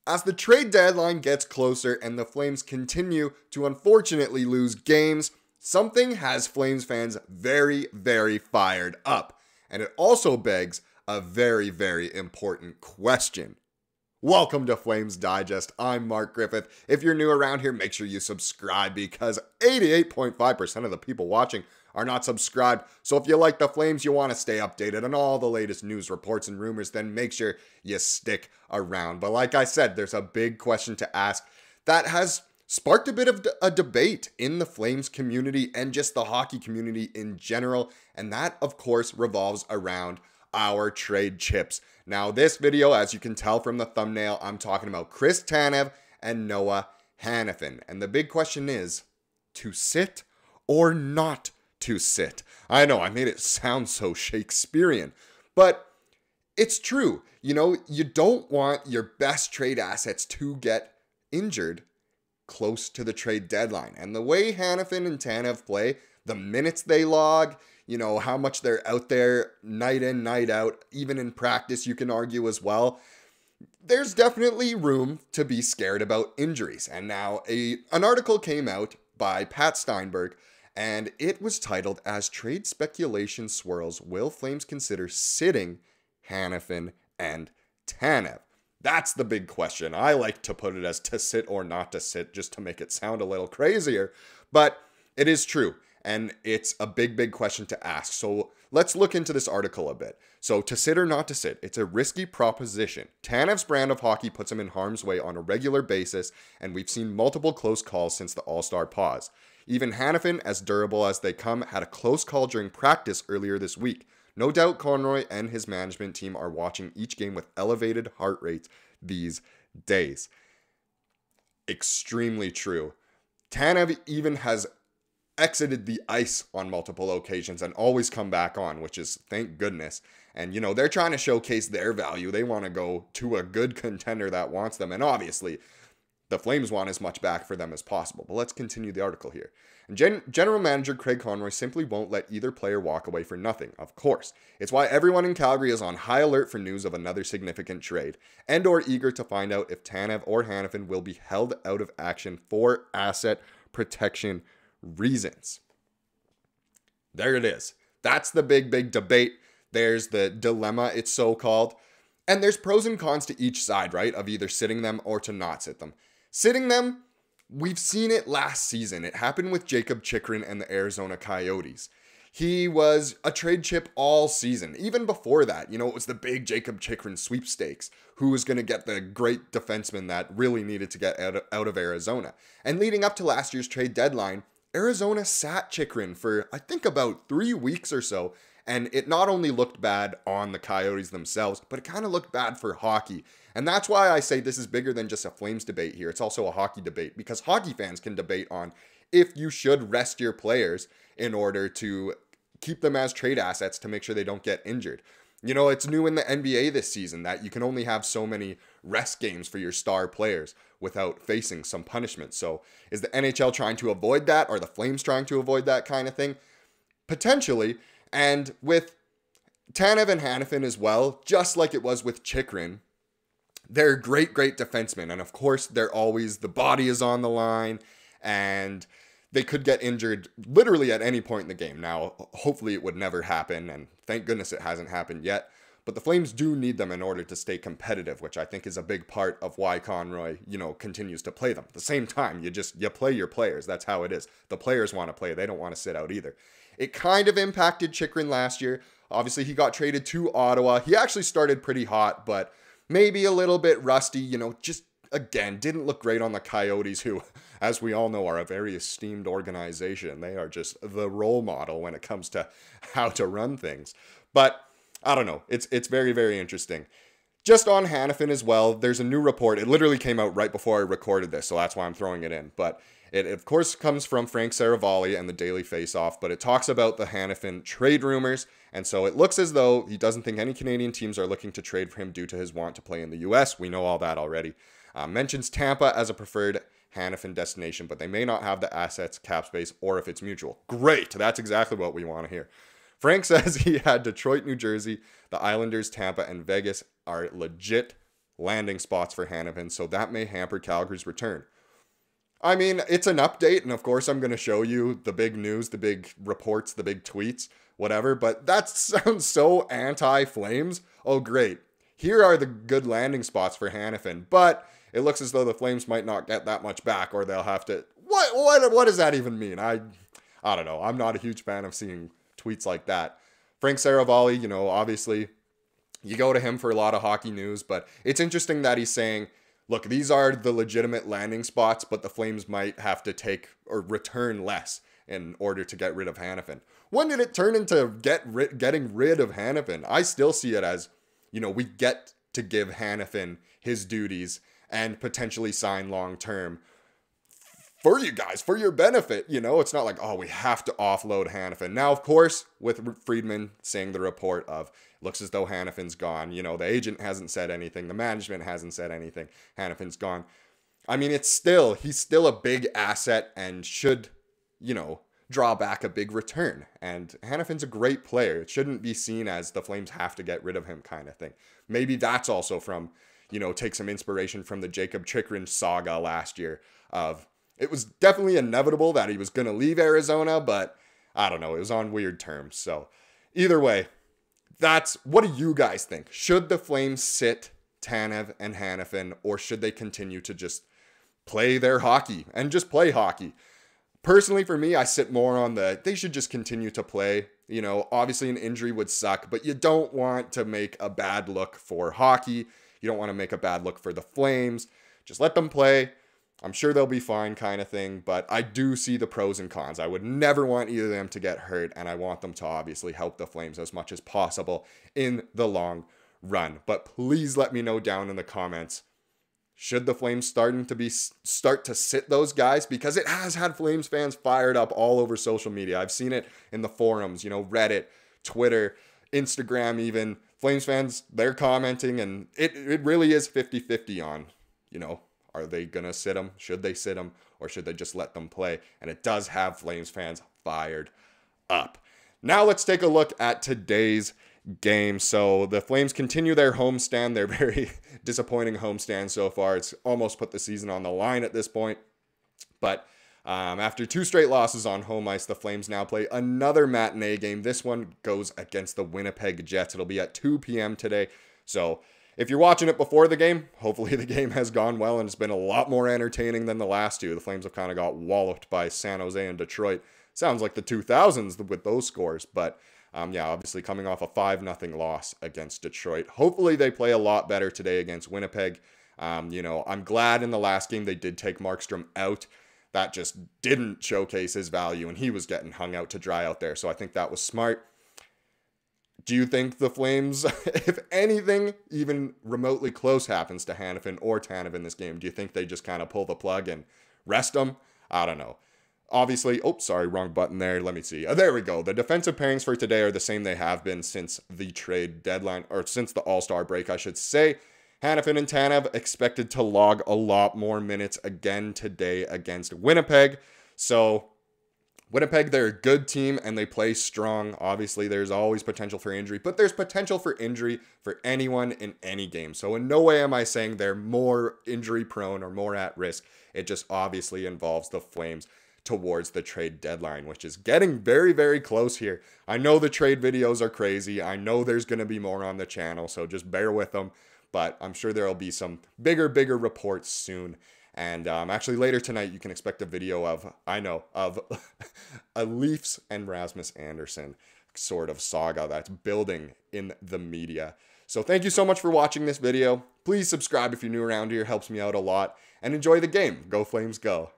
As the trade deadline gets closer and the Flames continue to unfortunately lose games, something has Flames fans very, very fired up. And it also begs a very, very important question. Welcome to Flames Digest. I'm Mark Griffith. If you're new around here, make sure you subscribe because 88.5% of the people watching are not subscribed. So if you like the Flames, you want to stay updated on all the latest news, reports, and rumors, then make sure you stick around. But like I said, there's a big question to ask that has sparked a bit of a debate in the Flames community and just the hockey community in general. And that, of course, revolves around our trade chips. Now, this video, as you can tell from the thumbnail, I'm talking about Chris Tanev and Noah Hanifin. And the big question is, to sit or not to sit? I know, I made it sound so Shakespearean, but it's true. You know, you don't want your best trade assets to get injured close to the trade deadline. And the way Hanifin and Tanev play, the minutes they log, you know, how much they're out there night in, night out, even in practice, you can argue as well. There's definitely room to be scared about injuries. And now an article came out by Pat Steinberg, and it was titled, "As Trade Speculation Swirls, Will Flames Consider Sitting Hanifin and Tanev?" That's the big question. I like to put it as to sit or not to sit, just to make it sound a little crazier. But it is true. And it's a big, big question to ask. So let's look into this article a bit. So to sit or not to sit, it's a risky proposition. Tanev's brand of hockey puts him in harm's way on a regular basis, and we've seen multiple close calls since the All-Star pause. Even Hanifin, as durable as they come, had a close call during practice earlier this week. No doubt Conroy and his management team are watching each game with elevated heart rates these days. Extremely true. Tanev even has exited the ice on multiple occasions and always come back on, which is thank goodness. And, you know, they're trying to showcase their value. They want to go to a good contender that wants them. And obviously, the Flames want as much back for them as possible. But let's continue the article here. And General Manager Craig Conroy simply won't let either player walk away for nothing, of course. It's why everyone in Calgary is on high alert for news of another significant trade, and or eager to find out if Tanev or Hanifin will be held out of action for asset protection reasons. There it is. That's the big, big debate. There's the dilemma, it's so called. And there's pros and cons to each side, right? Of either sitting them or to not sit them. Sitting them, we've seen it last season. It happened with Jakob Chychrun and the Arizona Coyotes. He was a trade chip all season. Even before that, you know, it was the big Jakob Chychrun sweepstakes. Who was going to get the great defenseman that really needed to get out of Arizona? And leading up to last year's trade deadline, Arizona sat Chychrun for, I think, about 3 weeks or so. And it not only looked bad on the Coyotes themselves, but it kind of looked bad for hockey. And that's why I say this is bigger than just a Flames debate here. It's also a hockey debate, because hockey fans can debate on if you should rest your players in order to keep them as trade assets to make sure they don't get injured. You know, it's new in the NBA this season that you can only have so many rest games for your star players without facing some punishment. So is the NHL trying to avoid that? Are the Flames trying to avoid that kind of thing? Potentially. And with Tanev and Hanifin as well, just like it was with Chychrun, they're great, great defensemen. And of course, they're always, the body is on the line, and they could get injured literally at any point in the game. Now, hopefully it would never happen, and thank goodness it hasn't happened yet. But the Flames do need them in order to stay competitive, which I think is a big part of why Conroy, you know, continues to play them. At the same time, you play your players. That's how it is. The players want to play. They don't want to sit out either. It kind of impacted Chychrun last year. Obviously, he got traded to Ottawa. He actually started pretty hot, but maybe a little bit rusty, you know, just, again, didn't look great on the Coyotes, who, as we all know, are a very esteemed organization. They are just the role model when it comes to how to run things. But I don't know. It's very, very interesting. Just on Hanifin as well, there's a new report. It literally came out right before I recorded this, so that's why I'm throwing it in. But it, of course, comes from Frank Saravalli and the Daily Faceoff, but it talks about the Hanifin trade rumors. And so it looks as though he doesn't think any Canadian teams are looking to trade for him due to his want to play in the U.S. We know all that already. Mentions Tampa as a preferred Hanifin destination, but they may not have the assets, cap space, or if it's mutual. Great. That's exactly what we want to hear. Frank says he had Detroit, New Jersey, the Islanders, Tampa, and Vegas are legit landing spots for Hanifin, so that may hamper Calgary's return. I mean, it's an update, and of course I'm going to show you the big news, the big reports, the big tweets, whatever, but that sounds so anti-Flames. Oh, great. Here are the good landing spots for Hanifin, but it looks as though the Flames might not get that much back, or they'll have to... What does that even mean? I don't know. I'm not a huge fan of seeing tweets like that. Frank Saravalli, you know, obviously, you go to him for a lot of hockey news, but it's interesting that he's saying, look, these are the legitimate landing spots, but the Flames might have to take or return less in order to get rid of Hanifin. When did it turn into getting rid of Hanifin? I still see it as, you know, we get to give Hanifin his duties and potentially sign long-term for you guys, for your benefit. You know, it's not like, oh, we have to offload Hanifin. Now, of course, with Friedman saying the report of, looks as though Hanifin's gone. You know, the agent hasn't said anything. The management hasn't said anything. Hanifin's gone. I mean, he's still a big asset and should, you know, draw back a big return. And Hanifin's a great player. It shouldn't be seen as the Flames have to get rid of him kind of thing. Maybe that's also from, you know, take some inspiration from the Jacob Chikrin saga last year of, it was definitely inevitable that he was going to leave Arizona, but I don't know, it was on weird terms. So either way, what do you guys think? Should the Flames sit Tanev and Hanifin, or should they continue to just play their hockey and just play hockey? Personally, for me, I sit more on they should just continue to play. You know, obviously an injury would suck, but you don't want to make a bad look for hockey. You don't want to make a bad look for the Flames. Just let them play. I'm sure they'll be fine kind of thing, but I do see the pros and cons. I would never want either of them to get hurt, and I want them to obviously help the Flames as much as possible in the long run. But please let me know down in the comments, should the Flames start to sit those guys? Because it has had Flames fans fired up all over social media. I've seen it in the forums, you know, Reddit, Twitter, Instagram even. Flames fans, they're commenting, and it really is 50-50 on, you know, are they going to sit them? Should they sit them? Or should they just let them play? And it does have Flames fans fired up. Now let's take a look at today's game. So the Flames continue their homestand. They're very disappointing homestand so far. It's almost put the season on the line at this point. But after 2 straight losses on home ice, the Flames now play another matinee game. This one goes against the Winnipeg Jets. It'll be at 2 p.m. today. So if you're watching it before the game, hopefully the game has gone well and it's been a lot more entertaining than the last two. The Flames have kind of got walloped by San Jose and Detroit. Sounds like the 2000s with those scores, but yeah, obviously coming off a 5-0 loss against Detroit. Hopefully they play a lot better today against Winnipeg. You know, I'm glad in the last game they did take Markstrom out. That just didn't showcase his value, and he was getting hung out to dry out there, so I think that was smart. Do you think the Flames, if anything even remotely close happens to Hanifin or Tanev in this game, do you think they just kind of pull the plug and rest them? I don't know. Obviously, oh, sorry, wrong button there. Let me see. There we go. The defensive pairings for today are the same they have been since the trade deadline, or since the All-Star break, I should say. Hanifin and Tanev expected to log a lot more minutes again today against Winnipeg. So Winnipeg, they're a good team and they play strong. Obviously, there's always potential for injury, but there's potential for injury for anyone in any game. So in no way am I saying they're more injury prone or more at risk. It just obviously involves the Flames towards the trade deadline, which is getting very, very close here. I know the trade videos are crazy. I know there's going to be more on the channel, so just bear with them. But I'm sure there'll be some bigger reports soon. And actually later tonight, you can expect a video of a Leafs and Rasmus Andersson sort of saga that's building in the media. So thank you so much for watching this video. Please subscribe if you're new around here. Helps me out a lot. And enjoy the game. Go Flames, go.